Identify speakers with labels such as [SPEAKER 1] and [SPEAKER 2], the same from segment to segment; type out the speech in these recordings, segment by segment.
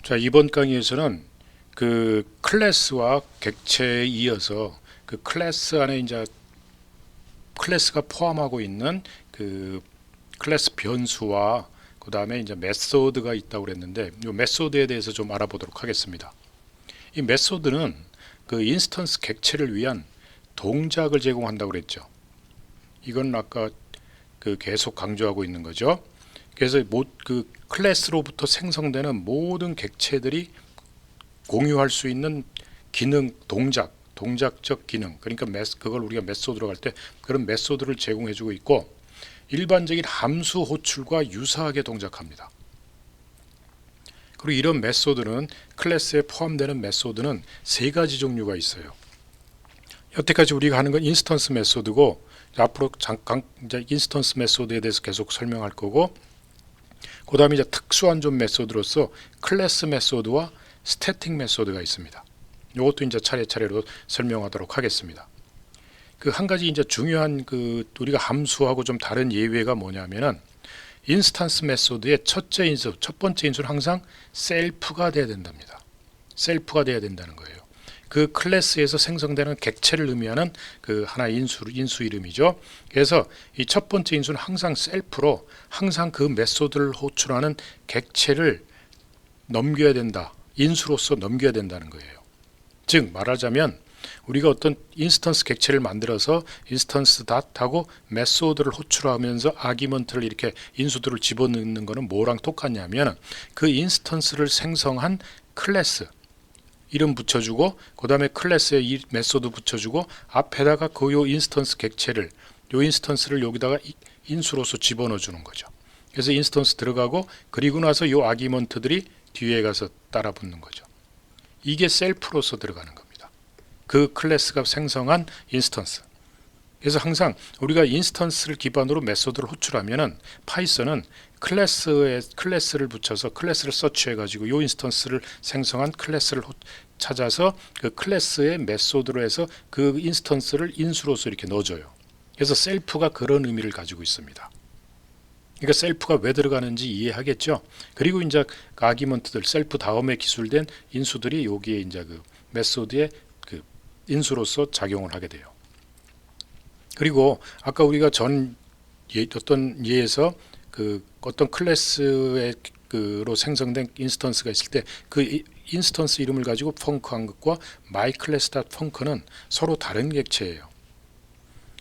[SPEAKER 1] 자, 이번 강의에서는 그 클래스와 객체에 이어서 그 클래스 안에 이제 클래스가 포함하고 있는 그 클래스 변수와 그 다음에 이제 메소드가 있다고 그랬는데, 이 메소드에 대해서 좀 알아보도록 하겠습니다. 이 메소드는 그 인스턴스 객체를 위한 동작을 제공한다고 그랬죠. 이건 아까 그 계속 강조하고 있는 거죠. 그래서 그 클래스로부터 생성되는 모든 객체들이 공유할 수 있는 기능, 동작적 기능, 그러니까 그걸 우리가 메소드로 할 때 그런 메소드를 제공해주고 있고, 일반적인 함수 호출과 유사하게 동작합니다. 그리고 이런 메소드는, 클래스에 포함되는 메소드는 세 가지 종류가 있어요. 여태까지 우리가 하는 건 인스턴스 메소드고, 앞으로 잠깐 이제 인스턴스 메소드에 대해서 계속 설명할 거고, 그 다음에 이제 특수한 좀 메소드로서 클래스 메소드와 스태틱 메소드가 있습니다. 이것도 이제 차례차례로 설명하도록 하겠습니다. 그 한 가지 이제 중요한 그 우리가 함수하고 좀 다른 예외가 뭐냐면은, 인스턴스 메소드의 첫 번째 인수는 항상 셀프가 돼야 된답니다. 셀프가 돼야 된다는 거예요. 그 클래스에서 생성되는 객체를 의미하는 그 하나의 인수 이름이죠. 그래서 이 첫 번째 인수는 항상 셀프로, 항상 그 메소드를 호출하는 객체를 넘겨야 된다. 인수로서 넘겨야 된다는 거예요. 즉 말하자면 우리가 어떤 인스턴스 객체를 만들어서 인스턴스 닷하고 메소드를 호출하면서 아기먼트를 이렇게 인수들을 집어넣는 것은 뭐랑 똑같냐면, 그 인스턴스를 생성한 클래스 이름 붙여주고, 그 다음에 클래스에 이 메소드 붙여주고, 앞에다가 그 요 인스턴스 객체를, 요 인스턴스를 여기다가 인수로서 집어넣어 주는 거죠. 그래서 인스턴스 들어가고, 그리고 나서 요 아기먼트들이 뒤에 가서 따라 붙는 거죠. 이게 셀프로서 들어가는 겁니다. 그 클래스가 생성한 인스턴스. 그래서 항상 우리가 인스턴스를 기반으로 메소드를 호출하면은, 파이썬은 클래스를 붙여서 클래스를 서치해 가지고 요 인스턴스를 생성한 클래스를 찾아서 그 클래스의 메소드로 해서 그 인스턴스를 인수로서 이렇게 넣어줘요. 그래서 셀프가 그런 의미를 가지고 있습니다. 그러니까 셀프가 왜 들어가는지 이해하겠죠. 그리고 이제 아기먼트들, 셀프 다음에 기술된 인수들이 여기에 이제 그 메소드의 그 인수로서 작용을 하게 돼요. 그리고 아까 우리가 어떤 예에서 그 어떤 클래스의 그로 생성된 인스턴스가 있을 때 그 인스턴스 이름을 가지고 펑크한 것과 myClass.func는 서로 다른 객체예요.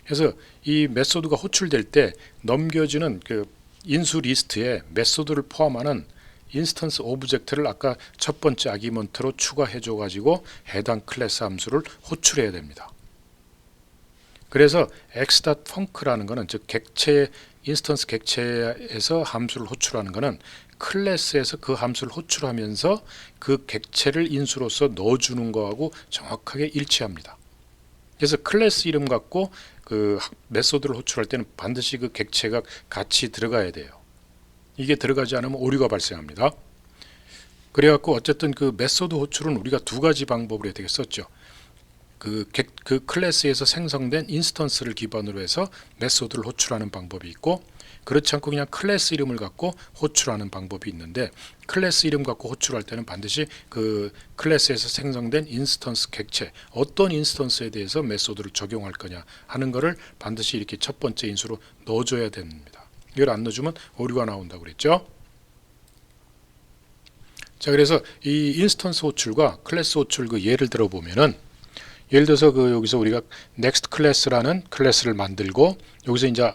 [SPEAKER 1] 그래서 이 메소드가 호출될 때 넘겨주는 그 인수 리스트에 메소드를 포함하는 인스턴스 오브젝트를 아까 첫 번째 아기먼트로 추가해 줘 가지고 해당 클래스 함수를 호출해야 됩니다. 그래서 x.func라는 것은, 즉 객체, 인스턴스 객체에서 함수를 호출하는 것은 클래스에서 그 함수를 호출하면서 그 객체를 인수로서 넣어주는 거하고 정확하게 일치합니다. 그래서 클래스 이름 갖고 그 메소드를 호출할 때는 반드시 그 객체가 같이 들어가야 돼요. 이게 들어가지 않으면 오류가 발생합니다. 그래갖고 어쨌든 그 메소드 호출은 우리가 두 가지 방법으로 되게 썼죠. 그 클래스에서 생성된 인스턴스를 기반으로 해서 메소드를 호출하는 방법이 있고, 그렇지 않고 그냥 클래스 이름을 갖고 호출하는 방법이 있는데, 클래스 이름 갖고 호출할 때는 반드시 그 클래스에서 생성된 인스턴스 객체, 어떤 인스턴스에 대해서 메소드를 적용할 거냐 하는 것을 반드시 이렇게 첫 번째 인수로 넣어줘야 됩니다. 이걸 안 넣어주면 오류가 나온다고 그랬죠. 자, 그래서 이 인스턴스 호출과 클래스 호출 그 예를 들어 보면은, 예를 들어서 그 여기서 우리가 next class라는 클래스를 만들고, 여기서 이제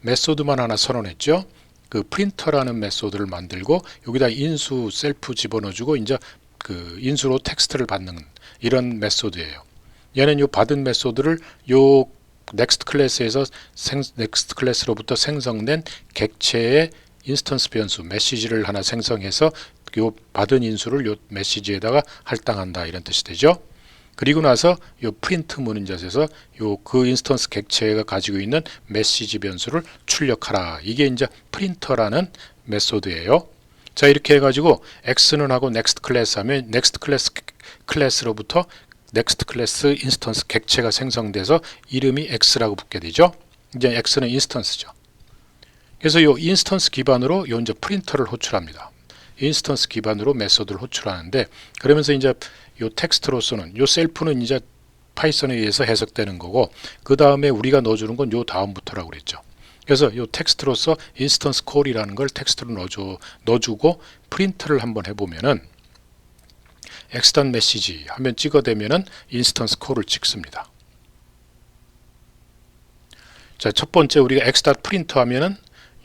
[SPEAKER 1] 메소드만 하나 선언했죠. 그 프린터라는 메소드를 만들고 여기다 인수 셀프 집어넣어주고 이제 그 인수로 텍스트를 받는 이런 메소드예요. 얘는 요 받은 메소드를 요 next 클래스에서 next 클래스로부터 생성된 객체의 인스턴스 변수 메시지를 하나 생성해서 요 받은 인수를 요 메시지에다가 할당한다, 이런 뜻이 되죠. 그리고 나서 요 프린트 문인자에서 요 그 인스턴스 객체가 가지고 있는 메시지 변수를 출력하라. 이게 이제 프린터라는 메소드예요. 자, 이렇게 해가지고 x는 하고 next class 하면 next 클래스로부터 next 클래스 인스턴스 객체가 생성돼서 이름이 x라고 붙게 되죠. 이제 x는 인스턴스죠. 그래서 요 인스턴스 기반으로 요 이제 프린터를 호출합니다. 인스턴스 기반으로 메소드를 호출하는데, 그러면서 이제 요 텍스트로서는 요 셀프는 이제 파이썬에 의해서 해석되는 거고, 그 다음에 우리가 넣어주는 건 요 다음부터라고 그랬죠. 그래서 요 텍스트로서 인스턴스 콜이라는 걸 텍스트로 넣어주고 프린트를 한번 해보면은 엑스단 메시지 하면 찍어대면은 인스턴스 콜을 찍습니다. 자, 첫 번째 우리가 엑스단 프린터 하면은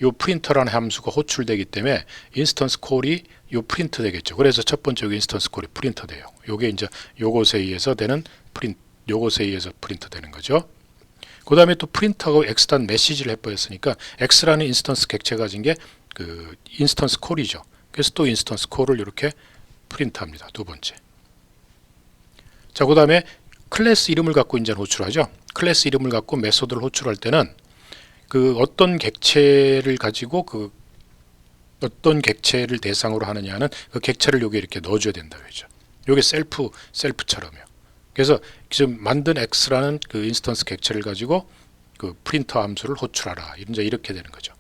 [SPEAKER 1] 요 프린터라는 함수가 호출되기 때문에 인스턴스 콜이 요 프린트 되겠죠. 그래서 첫 번째 여기 인스턴스 콜이 프린터 돼요. 요게 이제 요것에 의해서 되는 요것에 의해서 프린트 되는 거죠. 그 다음에 또 프린트하고 엑스단 메시지를 해버렸으니까 X라는 인스턴스 객체가 가진 게 그 인스턴스 콜이죠. 그래서 또 인스턴스 콜을 이렇게 프린트합니다. 두 번째. 자, 그 다음에 클래스 이름을 갖고 이제 호출하죠. 클래스 이름을 갖고 메소드를 호출할 때는 그 어떤 객체를 가지고 그 어떤 객체를 대상으로 하느냐는 그 객체를 여기 이렇게 넣어줘야 된다고 했죠. 요게 셀프처럼요. 그래서 지금 만든 X라는 그 인스턴스 객체를 가지고 그 프린터 함수를 호출하라. 이제 이렇게 되는 거죠.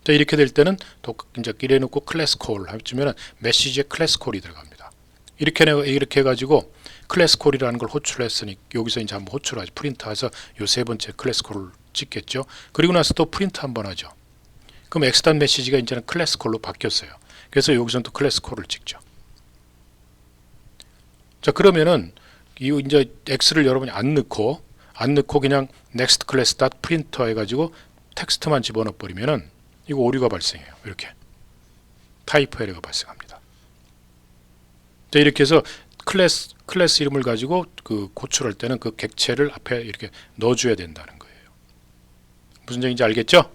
[SPEAKER 1] 자, 이렇게 될 때는 또 이제 이래 놓고 클래스 콜 하면은 메시지에 클래스 콜이 들어갑니다. 이렇게 해가지고 클래스 콜이라는 걸 호출했으니 여기서 이제 한번 호출하죠. 프린트해서 요 세 번째 클래스 콜을 찍겠죠. 그리고 나서 또 프린트 한번 하죠. 그럼 엑스단 메시지가 이제는 클래스 콜로 바뀌었어요. 그래서 여기서는 또 클래스 콜을 찍죠. 자, 그러면은 이 이제 X를 여러분이 안 넣고 그냥 next class dot printer 해가지고 텍스트만 집어넣어 버리면은 이거 오류가 발생해요. 이렇게 타이프 에러가 발생합니다. 자, 이렇게 해서 클래스 이름을 가지고 그 호출할 때는 그 객체를 앞에 이렇게 넣어줘야 된다는 거예요. 무슨 얘기인지 알겠죠?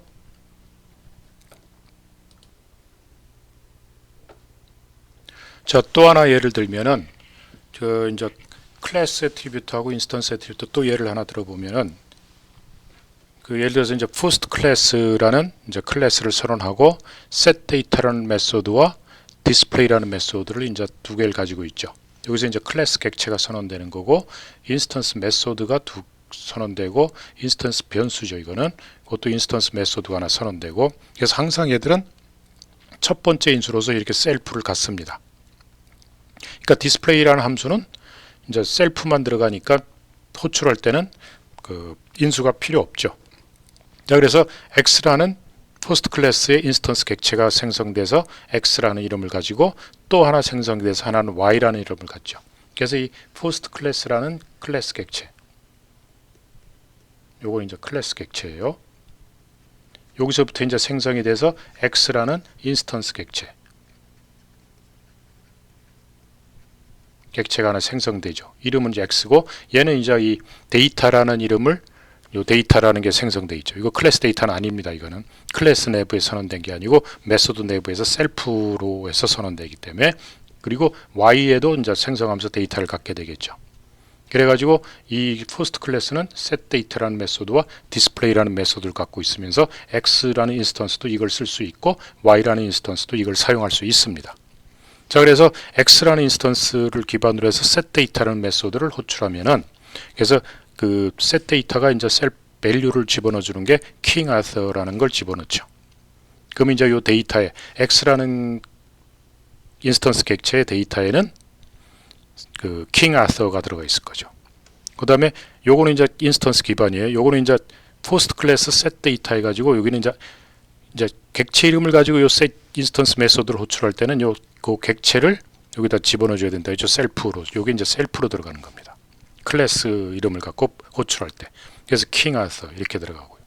[SPEAKER 1] 자, 또 하나 예를 들면은 저 이제 클래스 애트리뷰트하고 인스턴스 애트리뷰트 또 예를 하나 들어보면은 그 예를 들어서 이제 first class라는 이제 클래스를 선언하고 set data라는 메소드와 display라는 메소드를 이제 두 개를 가지고 있죠. 여기서 이제 클래스 객체가 선언되는 거고 인스턴스 메소드가 선언되고 인스턴스 변수죠. 이거는 그것도 인스턴스 메소드가 하나 선언되고 그래서 항상 얘들은 첫 번째 인수로서 이렇게 셀프를 갖습니다. 그러니까 display라는 함수는 이제 셀프만 들어가니까 호출할 때는 그 인수가 필요 없죠. 자, 그래서 X라는 포스트 클래스의 인스턴스 객체가 생성돼서 X라는 이름을 가지고 또 하나 생성돼서 하나는 Y라는 이름을 갖죠. 그래서 이 포스트 클래스라는 클래스 객체, 요거 이제 클래스 객체예요. 여기서부터 이제 생성이 돼서 X라는 인스턴스 객체가 하나 생성되죠. 이름은 이제 X고 얘는 이제 이 데이터라는 이름을 요 데이터라는 게 생성돼 있죠. 이거 클래스 데이터는 아닙니다. 이거는 클래스 내부에 선언된 게 아니고 메소드 내부에서 셀프로 해서 선언되기 때문에 그리고 Y에도 이제 생성하면서 데이터를 갖게 되겠죠. 그래가지고 이 포스트 클래스는 set data라는 메소드와 display라는 메소드를 갖고 있으면서 X라는 인스턴스도 이걸 쓸 수 있고 Y라는 인스턴스도 이걸 사용할 수 있습니다. 자, 그래서 X라는 인스턴스를 기반으로 해서 set data라는 메소드를 호출하면은 그래서 그 set data가 이제 셀 밸류를 집어넣어 주는 게 king author라는 걸 집어넣죠. 그럼 이제 요 데이터에 X라는 인스턴스 객체의 데이터에는 그 king author가 들어가 있을 거죠. 그 다음에 요거는 이제 인스턴스 기반이에요. 요거는 이제 포스트 클래스 set 데이터 해가지고 여기는 이제 객체 이름을 가지고 요 set 인스턴스 메소드를 호출할 때는 요 그 객체를 여기다 집어넣어 줘야 된다. 저 셀프로 요게 이제 셀프로 들어가는 겁니다. 클래스 이름을 갖고 호출할 때. 그래서 king author 이렇게 들어가고요.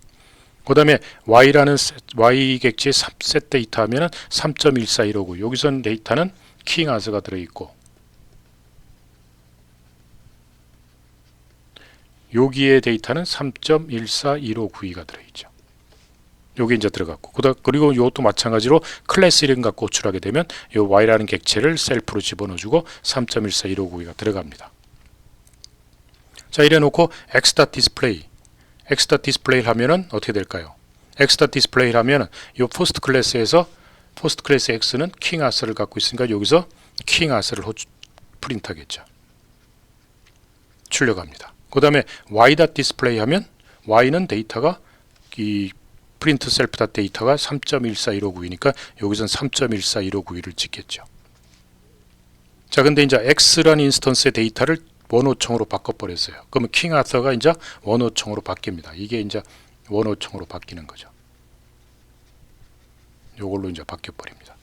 [SPEAKER 1] 그 다음에 Y라는 Y 객체의 set 데이터 하면은 3.1415고 여기선 데이터는 king author가 들어있고 여기에 데이터는 3.141592가 들어있죠. 여기 이제 들어갔고 그리고 이것도 마찬가지로 클래스 이름 갖고 호출하게 되면 이 Y라는 객체를 셀프로 집어넣어주고 3.141592가 들어갑니다. 자, 이래 놓고 x.display x.display 하면은 어떻게 될까요? x.display 하면은 이 포스트 클래스에서 포스트 클래스 x는 king author를 갖고 있으니까 여기서 king author를 프린트하겠죠. 출력합니다. 그 다음에 y.display 하면 y는 데이터가 이 프린트 셀프 데이터가 3.14159이니까 여기선 3.14159를 찍겠죠. 자, 근데 이제 X라는 인스턴스의 데이터를 원호청으로 바꿔버렸어요. 그러면 킹 아서가 이제 원호청으로 바뀝니다. 이게 이제 원호청으로 바뀌는 거죠. 이걸로 이제 바뀌어버립니다.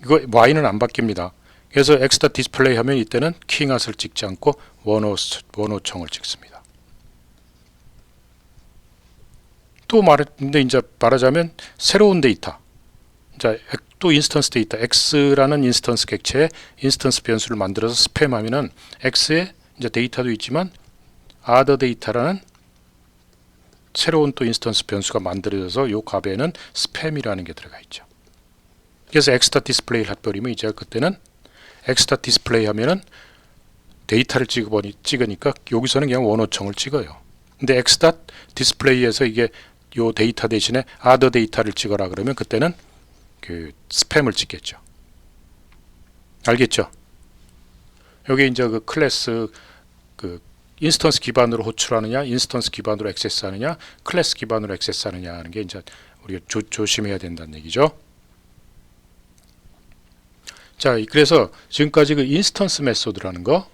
[SPEAKER 1] 이거 Y는 안 바뀝니다. 그래서 X 디스플레이 하면 이때는 킹 아서를 찍지 않고 원호청을 찍습니다. 근데 이제 말하자면 새로운 데이터. 자, 또 인스턴스 데이터 X라는 인스턴스 객체에 인스턴스 변수를 만들어서 스팸하면은 X에 이제 데이터도 있지만 other 데이터라는 새로운 또 인스턴스 변수가 만들어져서 요 값에는 스팸이라는 게 들어가 있죠. 그래서 X 디스플레이를 해버리면 이제 그때는 X 디스플레이 하면은 데이터를 찍으니까 여기서는 그냥 원호청을 찍어요. 근데 X 디스플레이에서 이게 요 데이터 대신에 other 데이터를 찍어라 그러면 그때는 그 스팸을 찍겠죠. 알겠죠? 여기 이제 그 클래스 그 인스턴스 기반으로 호출하느냐, 인스턴스 기반으로 액세스하느냐, 클래스 기반으로 액세스하느냐 하는 게 이제 우리가 조심해야 된다는 얘기죠. 자, 그래서 지금까지 그 인스턴스 메소드라는 거,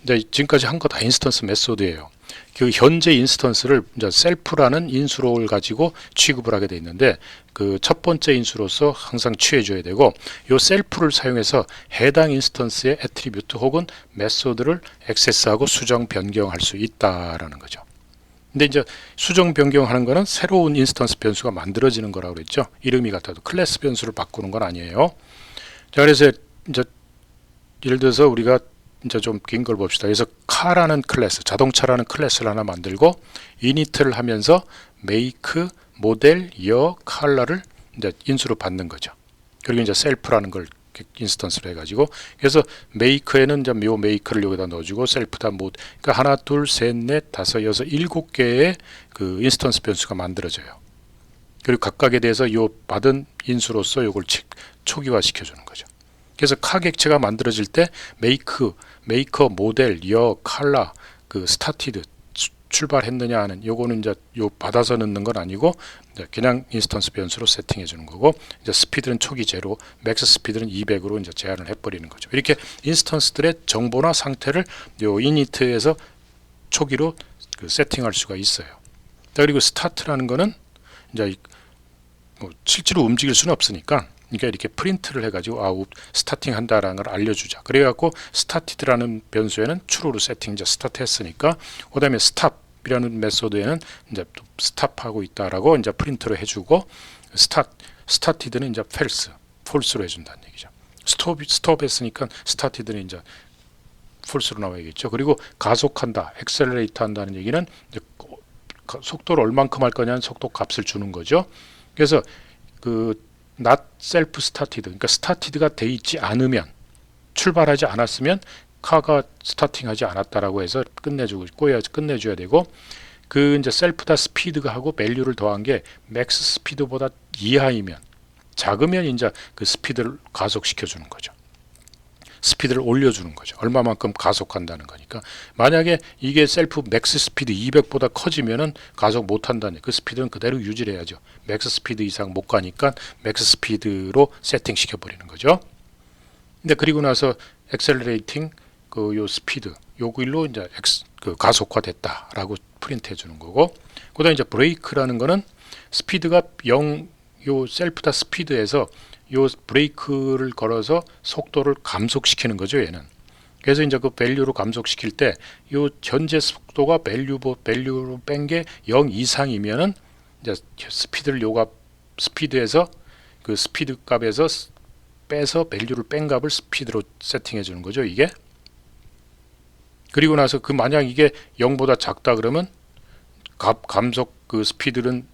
[SPEAKER 1] 이제 지금까지 한 거 다 인스턴스 메소드예요. 그 현재 인스턴스를 이제 셀프라는 인수로를 가지고 취급을 하게 돼 있는데 그 첫 번째 인수로서 항상 취해줘야 되고 요 셀프를 사용해서 해당 인스턴스의 애트리뷰트 혹은 메소드를 액세스하고 수정 변경할 수 있다라는 거죠. 근데 이제 수정 변경하는 거는 새로운 인스턴스 변수가 만들어지는 거라고 그랬죠. 이름이 같아도 클래스 변수를 바꾸는 건 아니에요. 자, 그래서 이제 예를 들어서 우리가 이제 좀 긴 걸 봅시다. 그래서 카라는 클래스, 자동차라는 클래스를 하나 만들고 이니트를 하면서 make, 모델, year, color를 이제 인수로 받는 거죠. 그리고 이제 셀프라는 걸 인스턴스로 해가지고 그래서 make에는 이제 요 make를 여기다 넣어주고 셀프다 모, 그러니까 하나, 둘, 셋, 넷, 다섯, 여섯, 일곱 개의 그 인스턴스 변수가 만들어져요. 그리고 각각에 대해서 요 받은 인수로서 요걸 초기화 시켜주는 거죠. 그래서 카 객체가 만들어질 때 make, maker, 모델, year, color, 그 started 출발했느냐 하는 요거는 이제 요 받아서 넣는 건 아니고 그냥 인스턴스 변수로 세팅해 주는 거고 이제 스피드는 초기 제로, 맥스 스피드는 200으로 이제 제한을 해버리는 거죠. 이렇게 인스턴스들의 정보나 상태를 요 이니트에서 초기로 그 세팅할 수가 있어요. 그리고 스타트라는 거는 이제 뭐 실제로 움직일 수는 없으니까 그러니까 이렇게 프린트를 해가지고 스타팅 한다라는 걸 알려주자. 그래갖고 스타티드라는 변수에는 true로 세팅 이제 스타트 했으니까 그다음에 stop이라는 메소드에는 이제 또 스탑하고 있다라고 이제 프린트를 해주고 스타티드는 이제 false로 해준다는 얘기죠. 스톱 했으니까 스타티드는 이제 false로 나와야겠죠. 그리고 가속한다, accelerate 한다는 얘기는 이제 속도를 얼만큼 할 거냐는 속도 값을 주는 거죠. 그래서 그 not self started, 그러니까 started가 돼 있지 않으면 출발하지 않았으면 카가 스타팅하지 않았다라고 해서 끝내줘야 되고 그 이제 셀프다 스피드가 하고 밸류를 더한 게 맥스 스피드보다 이하이면 작으면 이제 그 스피드를 가속시켜 주는 거죠. 스피드를 올려주는 거죠. 얼마만큼 가속한다는 거니까 만약에 이게 셀프 맥스 스피드 200보다 커지면은 가속 못한다는 그 스피드는 그대로 유지를 해야죠. 맥스 스피드 이상 못 가니까 맥스 스피드로 세팅 시켜버리는 거죠. 근데 그리고 나서 accelerating 그 요 스피드 요길로 이제 그 가속화됐다라고 프린트해 주는 거고 그다음에 이제 브레이크라는 거는 스피드가 0 요 셀프다 스피드에서 요 브레이크를 걸어서 속도를 감속시키는 거죠, 얘는. 그래서 이제 그 밸류로 감속시킬 때 요 현재 속도가 밸류로 뺀 게 0 이상이면은 이제 스피드를 스피드에서 그 스피드 값에서 빼서 밸류를 뺀 값을 스피드로 세팅해 주는 거죠, 이게. 그리고 나서 그 만약 이게 0보다 작다 그러면 감속 그 스피드는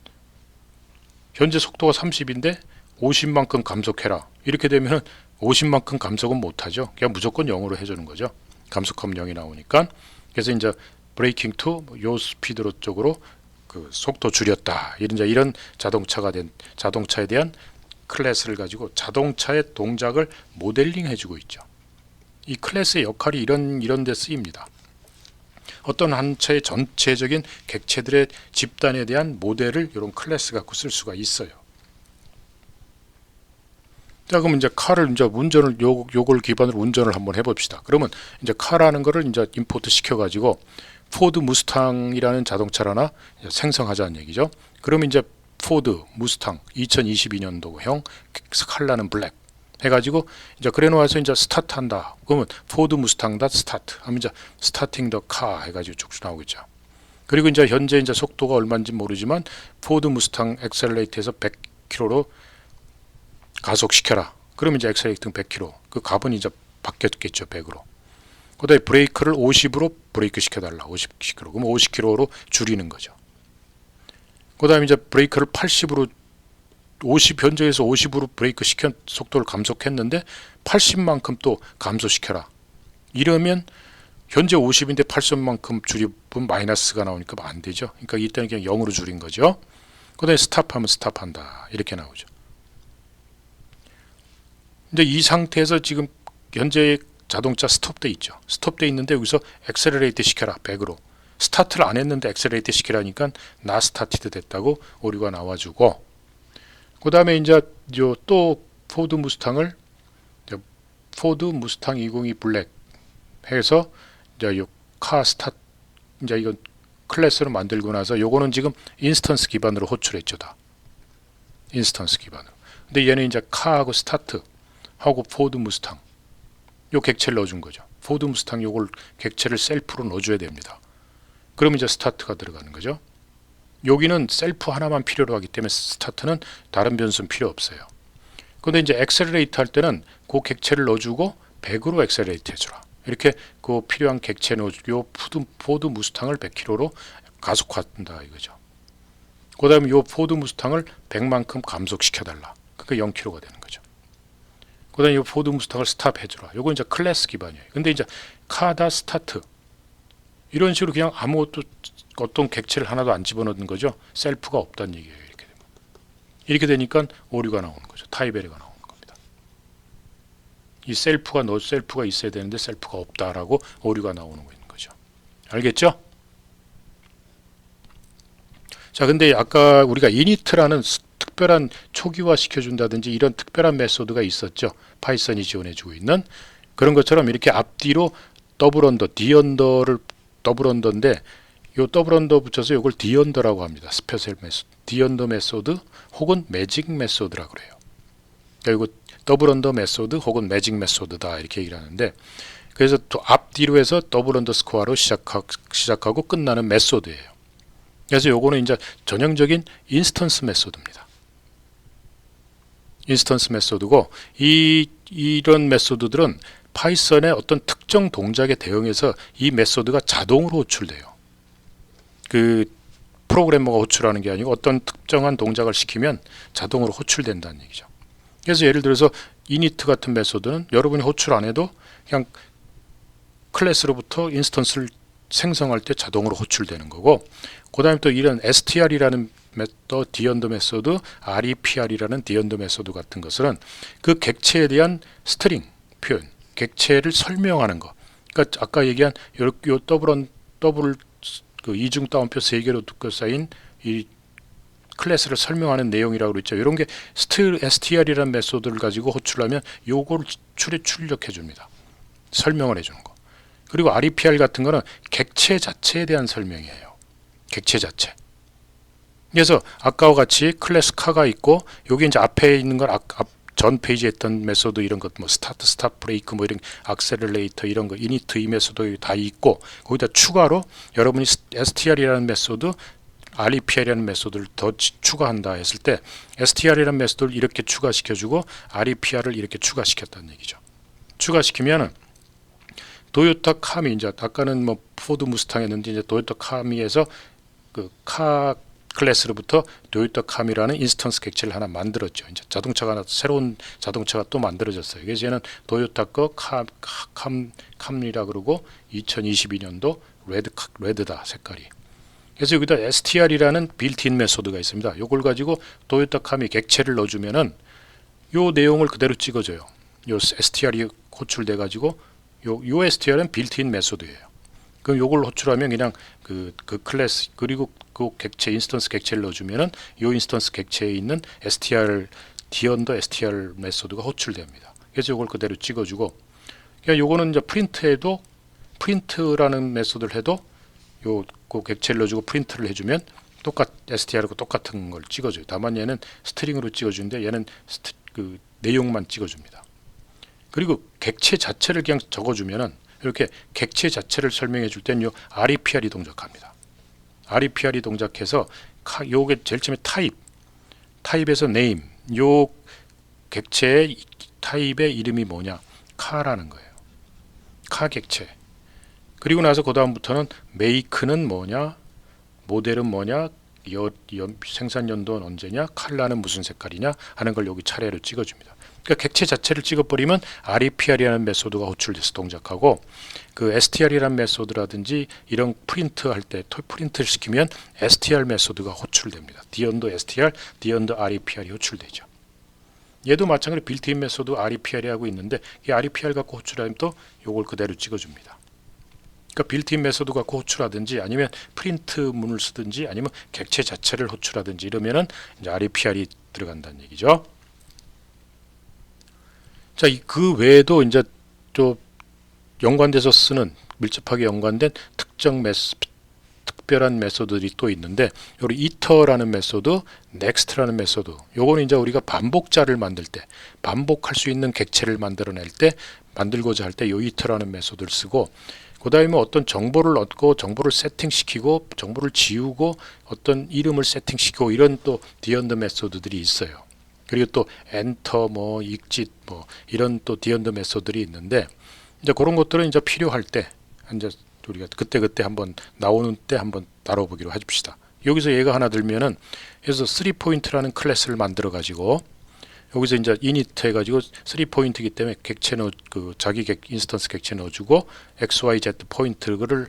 [SPEAKER 1] 현재 속도가 30인데 50만큼 감속해라. 이렇게 되면 50만큼 감속은 못하죠. 그냥 무조건 0으로 해주는 거죠. 감속하면 0이 나오니까. 그래서 이제 브레이킹 투 요 스피드로 쪽으로 그 속도 줄였다. 이런 자동차에 대한 클래스를 가지고 자동차의 동작을 모델링 해주고 있죠. 이 클래스의 역할이 이런 데 쓰입니다. 어떤 한 차의 전체적인 객체들의 집단에 대한 모델을 이런 클래스 갖고 쓸 수가 있어요. 자, 그럼 이제 카를 이제 운전을 요걸 기반으로 운전을 한번 해봅시다. 그러면 이제 카라는 거를 이제 임포트 시켜가지고 포드 무스탕이라는 자동차를 하나 생성하자는 얘기죠. 그러면 이제 포드 무스탕 2022년도형 스칼라는 블랙 해가지고 이제 그래 놓아서 이제 스타트 한다. 그러면 포드 무스탕 닷 스타트 하면 이제 스타팅 더 카 해가지고 쭉 나오겠죠. 그리고 이제 현재 이제 속도가 얼마인지 모르지만 포드 무스탕 엑셀레이트에서 100km로 가속시켜라. 그러면 이제 엑셀레이트 100km. 그 값은 이제 바뀌었겠죠. 100으로. 그다음에 브레이크를 50으로 브레이크 시켜달라. 50km. 그럼 50km로 줄이는 거죠. 그다음에 이제 브레이크를 80으로 50 현저에서 50으로 브레이크 시켜 속도를 감속했는데 80만큼 또 감소시켜라. 이러면 현재 50인데 80만큼 줄이면 마이너스가 나오니까 안 되죠. 그러니까 이때는 그냥 0으로 줄인 거죠. 그다음에 스탑하면 스탑한다. 이렇게 나오죠. 근데 이 상태에서 지금 현재 자동차 스톱돼 있죠. 스톱돼 있는데 여기서 엑셀레이트 시켜라. 100으로. 스타트를 안 했는데 엑셀레이트 시키라니까 나 스타티드 됐다고 오류가 나와주고, 그 다음에 이제 또 포드 무스탕을 포드 무스탕 202 블랙 해서 이제 카 스타트 이제 이건 클래스로 만들고 나서 요거는 지금 인스턴스 기반으로 호출했죠. 다 인스턴스 기반으로. 근데 얘는 이제 카하고 스타트 하고 포드 무스탕 요 객체를 넣어준 거죠. 포드 무스탕 요걸 객체를 셀프로 넣어줘야 됩니다. 그러면 이제 스타트가 들어가는 거죠. 여기는 셀프 하나만 필요로 하기 때문에 스타트는 다른 변수는 필요 없어요. 근데 이제 엑셀레이트 할 때는 그 객체를 넣어주고 100으로 엑셀레이트 해주라. 이렇게 그 필요한 객체 넣어주고 요 포드 무스탕을 100km로 가속화한다 이거죠. 그 다음에 요 포드 무스탕을 100만큼 감속시켜달라. 그러니까 0km가 되는 거죠. 그 다음에 요 포드 무스탕을 스탑 해주라. 요건 이제 클래스 기반이에요. 근데 이제 카다 스타트 이런 식으로 그냥 아무것도 어떤 객체를 하나도 안 집어넣는 거죠. 셀프가 없다는 얘기예요. 이렇게 되면. 이렇게 되니까 오류가 나오는 거죠. 타입 에러가 나오는 겁니다. 이 셀프가 있어야 되는데 셀프가 없다라고 오류가 나오는 거죠. 알겠죠? 자, 근데 아까 우리가 이니트라는 특별한 초기화 시켜준다든지 이런 특별한 메소드가 있었죠. 파이썬이 지원해주고 있는 그런 것처럼 이렇게 앞뒤로 더블 언더, D 언더를 더블 언더인데 요 더블 언더 붙여서 이걸 D 언더라고 합니다. 스페셜 메소드, D 언더 메소드 혹은 매직 메소드라고 그래요. 그러니까 이거 더블 언더 메소드 혹은 매직 메소드다 이렇게 얘기를 하는데, 그래서 또 앞뒤로 해서 더블 언더 스코어로 시작하고 끝나는 메소드예요. 그래서 요거는 이제 전형적인 인스턴스 메소드입니다. 인스턴스 메소드고 이런 메소드들은 파이썬의 어떤 특정 동작에 대응해서 이 메소드가 자동으로 호출돼요. 그 프로그래머가 호출하는 게 아니고 어떤 특정한 동작을 시키면 자동으로 호출된다는 얘기죠. 그래서 예를 들어서 init 같은 메소드는 여러분이 호출 안 해도 그냥 클래스로부터 인스턴스를 생성할 때 자동으로 호출되는 거고, 그 다음에 또 이런 str이라는 메소드, 디언더 메소드, repr이라는 디언더 메소드 같은 것은 그 객체에 대한 스트링 표현, 객체를 설명하는 거. 그러니까 아까 얘기한 요 더블 그 이중 따옴표 3개로 둘러싸인 이 클래스를 설명하는 내용이라고 그랬죠. 이런 게 str이라는 메소드를 가지고 호출하면 요걸 출력해 줍니다. 설명을 해주는 거. 그리고 repr 같은 거는 객체 자체에 대한 설명이에요. 객체 자체. 그래서 아까와 같이 클래스 카가 있고 여기 이제 앞에 있는 건 전 페이지에 했던 메소드 이런 것 뭐 스타트, 스탑, 브레이크 뭐 이런 악셀레이터 이런 거 이니트 이 메소드 다 있고, 거기다 추가로 여러분이 str이라는 메소드, repr이라는 메소드를 더 추가한다 했을 때 str이라는 메소드를 이렇게 추가시켜주고 repr을 이렇게 추가시켰다는 얘기죠. 추가시키면은 도요타 카미, 이제 아까는 뭐 포드 무스탕 했는데 이제 도요타 카미에서 그 카 클래스로부터 도요타 카미라는 인스턴스 객체를 하나 만들었죠. 이제 자동차가 하나, 새로운 자동차가 또 만들어졌어요. 그래서 얘는 도요타 거 카미라 그러고 2022년도 레드다 색깔이. 그래서 여기다 str이라는 빌트인 메소드가 있습니다. 이걸 가지고 도요타 카미 객체를 넣어주면은 요 내용을 그대로 찍어줘요. 요 str이 호출돼 가지고 요 str은 빌트인 메소드예요. 그럼 요걸 호출하면 그냥 그 클래스 그리고 그 객체 인스턴스 객체를 넣어주면은 요 인스턴스 객체에 있는 str 디언더 str 메소드가 호출됩니다. 그래서 요걸 그대로 찍어주고, 그러니까 요거는 이제 프린트해도 프린트라는 메소드를 해도 요 그 객체를 넣어주고 프린트를 해주면 str하고 똑같은 걸 찍어줘요. 다만 얘는 스트링으로 찍어주는데 얘는 그 내용만 찍어줍니다. 그리고 객체 자체를 그냥 적어주면은 이렇게 객체 자체를 설명해 줄 땐 요 REPR이 동작합니다. REPR이 동작해서 요게 제일 처음에 타입에서 name, 요 객체의 타입의 이름이 뭐냐, 카라는 거예요. 카 객체. 그리고 나서 그 다음부터는 make는 뭐냐, 모델은 뭐냐, 생산 연도는 언제냐, 컬러는 무슨 색깔이냐 하는 걸 여기 차례로 찍어줍니다. 그러니까 객체 자체를 찍어버리면 REPR이라는 메소드가 호출돼서 동작하고, 그 str이라는 메소드라든지 이런 프린트 할 때 프린트를 시키면 str 메소드가 호출됩니다. d_str, d_REPR이 호출되죠. 얘도 마찬가지로 빌트인 메소드 REPR이 하고 있는데, 이 REPR 갖고 호출하면 또 요걸 그대로 찍어줍니다. 그러니까 빌트인 메소드 갖고 호출하든지 아니면 프린트 문을 쓰든지 아니면 객체 자체를 호출하든지 이러면은 이제 REPR이 들어간다는 얘기죠. 자, 그 외에도 이제 또 연관돼서 쓰는 밀접하게 연관된 특별한 메소드들이 또 있는데, 여기 itera라는 메소드, next라는 메소드, 요거는 이제 우리가 반복자를 만들 때, 반복할 수 있는 객체를 만들어낼 때, 만들고자 할 때 요 itera라는 메소드를 쓰고, 그 다음에 어떤 정보를 얻고 정보를 세팅시키고 정보를 지우고 어떤 이름을 세팅시키고 이런 또 디언더 메소드들이 있어요. 그리고 또 엔터 뭐 exit 뭐 이런 또 디언더 메소드들이 있는데, 이제 그런 것들은 이제 필요할 때 이제 우리가 그때 한번 나오는 때 한번 다뤄보기로 해줍시다. 여기서 얘가 하나 들면은, 그래서 3포인트라는 클래스를 만들어 가지고 여기서 이제 init 해가지고 3포인트이기 때문에 객체 그 자기 인스턴스 객체 넣어주고 xyz 포인트를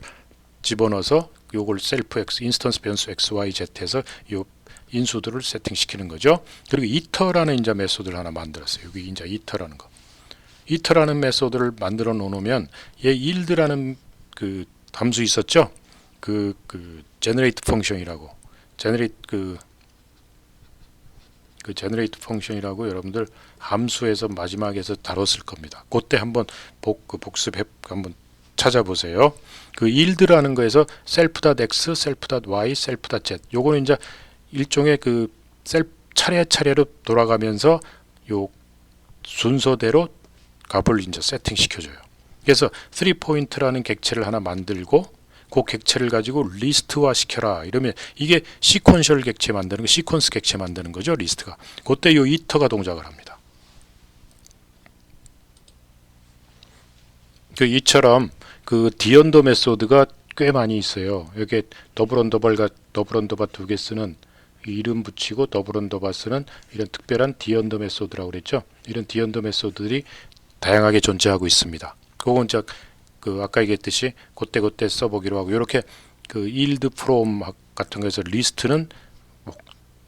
[SPEAKER 1] 집어넣어서 요걸 셀프 x 인스턴스 변수 xyz 해서 요 인수들을 세팅시키는 거죠. 그리고 itera라는 이제 메소드를 하나 만들었어요. 여기 이제 itera라는 거. itera라는 메소드를 만들어 놓으면 얘 yield라는 그 함수 있었죠. 그 generate 펑션이라고 generate 펑션이라고 여러분들 함수에서 마지막에서 다뤘을 겁니다. 그때 한번 복습해 한번 찾아보세요. 그 yield라는 거에서 self.x, self.y, self.z 요거는 이제 일종의 그 차례차례로 돌아가면서 요 순서대로 값을 이제 세팅 시켜줘요. 그래서 3포인트라는 객체를 하나 만들고 그 객체를 가지고 리스트화 시켜라 이러면 이게 시퀀셜 객체 만드는 거, 시퀀스 객체 만드는 거죠. 리스트가. 그때 요 it가 동작을 합니다. 그 이처럼 그 디언더 메소드가 꽤 많이 있어요. 여기 더블 언더바 두 개 쓰는 이름 붙이고 더블 언더바 쓰는 이런 특별한 디언더 메소드라고 그랬죠. 이런 디언더 메소드들이 다양하게 존재하고 있습니다. 그건 이제 그 아까 얘기했듯이 그때 써보기로 하고, 이렇게 그 yield from 같은 거에서 리스트는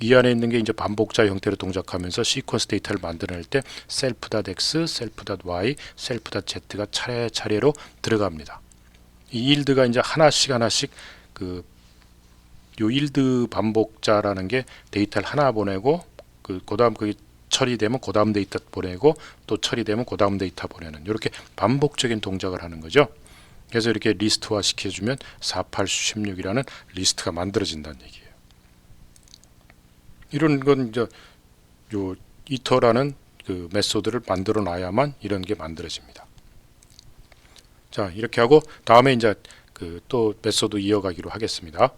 [SPEAKER 1] 이 안에 있는 게 이제 반복자 형태로 동작하면서 시퀀스 데이터를 만들어낼 때 self.x, self.y, self.z가 차례차례로 들어갑니다. 이 yield가 이제 하나씩 그 요 yield 반복자라는 게 데이터를 하나 보내고 그다음 그게 처리되면 그 다음 데이터 보내고 또 처리되면 그 다음 데이터 보내는 이렇게 반복적인 동작을 하는 거죠. 그래서 이렇게 리스트화 시켜주면 4816이라는 리스트가 만들어진다는 얘기예요. 이런 건 이제 요 itera라는 그 메소드를 만들어 놔야만 이런 게 만들어집니다. 자, 이렇게 하고 다음에 이제 그 또 메소드 이어가기로 하겠습니다.